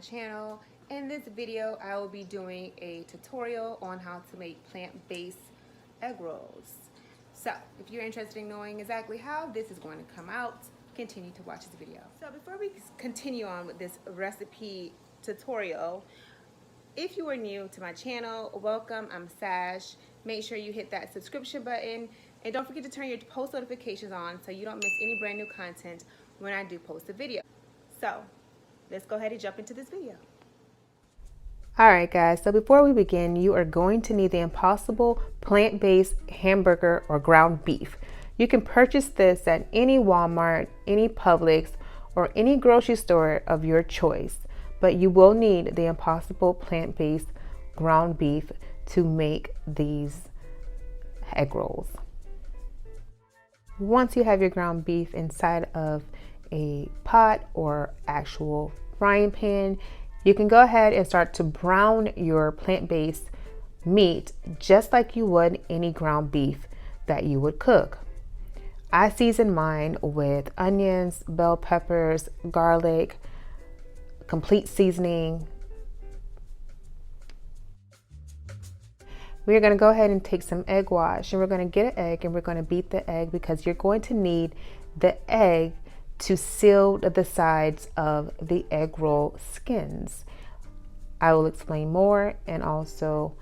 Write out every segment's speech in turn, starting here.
channel. In this video, I will be doing a tutorial on how to make plant-based egg rolls. So if you're interested in knowing exactly how this is going to come out, continue to watch this video. So before we continue on with this recipe tutorial, if you are new to my channel, welcome. I'm Sash. Make sure you hit that subscription button and don't forget to turn your post notifications on so you don't miss any brand new content when I do post a video. So let's go ahead and jump into this video. Alright guys, so before we begin, you are going to need the Impossible plant-based hamburger or ground beef. You can purchase this at any Walmart, any Publix, or any grocery store of your choice. But you will need the Impossible plant-based ground beef to make these egg rolls. Once you have your ground beef inside of a pot or actual frying pan, you can go ahead and start to brown your plant-based meat just like you would any ground beef that you would cook. I season mine with onions, bell peppers, garlic, complete seasoning. We're going to go ahead and take some egg wash, and we're going to get an egg and we're going to beat the egg because you're going to need the egg to seal the sides of the egg roll skins. I will explain more, and also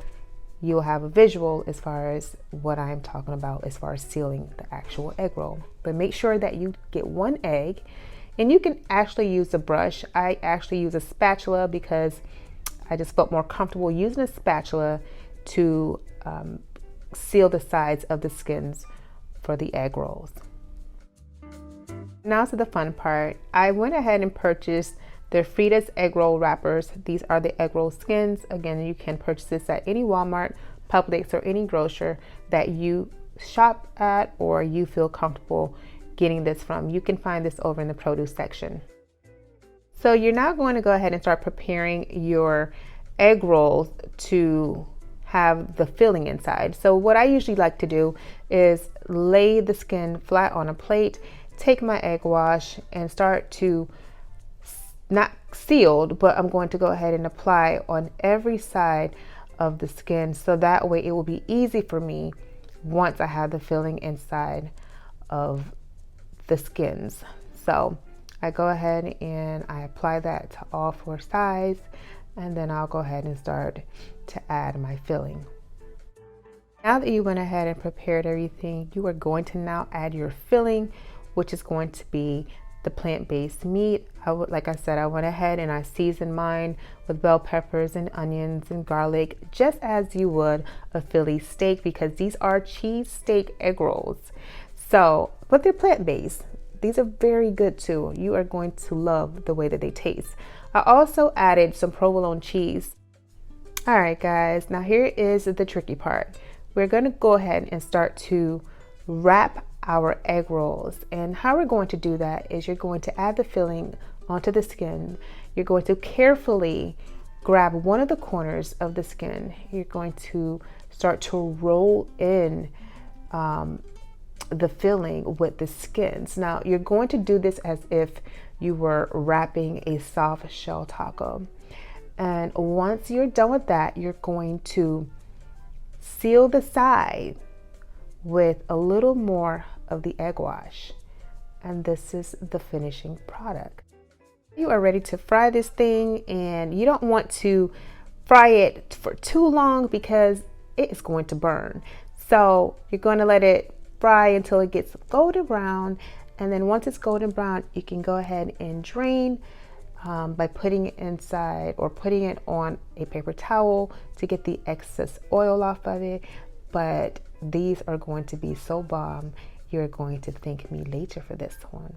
you'll have a visual as far as what I'm talking about as far as sealing the actual egg roll. But make sure that you get one egg, and you can actually use a brush. I actually use a spatula because I just felt more comfortable using a spatula to seal the sides of the skins for the egg rolls. Now to the fun part. I went ahead and purchased the Frida's egg roll wrappers. These are the egg roll skins. Again, you can purchase this at any Walmart, Publix, or any grocer that you shop at or you feel comfortable getting this from. You can find this over in the produce section. So you're now going to go ahead and start preparing your egg rolls to have the filling inside. So what I usually like to do is lay the skin flat on a plate, take my egg wash and start to, not sealed, but I'm going to go ahead and apply on every side of the skin so that way it will be easy for me once I have the filling inside of the skins. So I go ahead and I apply that to all four sides, and then I'll go ahead and start to add my filling. Now that you went ahead and prepared everything, you are going to now add your filling, which is going to be the plant-based meat. Like I said, I went ahead and I seasoned mine with bell peppers and onions and garlic, just as you would a Philly steak, because these are cheese steak egg rolls. So, but they're plant-based. These are very good too. You are going to love the way that they taste. I also added some provolone cheese. All right, guys, now here is the tricky part. We're going to go ahead and start to wrap our egg rolls. And how we're going to do that is you're going to add the filling onto the skin. You're going to carefully grab one of the corners of the skin. You're going to start to roll in the filling with the skins. Now you're going to do this as if you were wrapping a soft shell taco. And once you're done with that, you're going to seal the side with a little more of the egg wash. And this is the finishing product. You are ready to fry this thing, and you don't want to fry it for too long because it is going to burn. So you're going to let it fry until it gets golden brown, and then once it's golden brown, you can go ahead and drain by putting it inside or putting it on a paper towel to get the excess oil off of it. But these are going to be so bomb, you're going to thank me later for this one.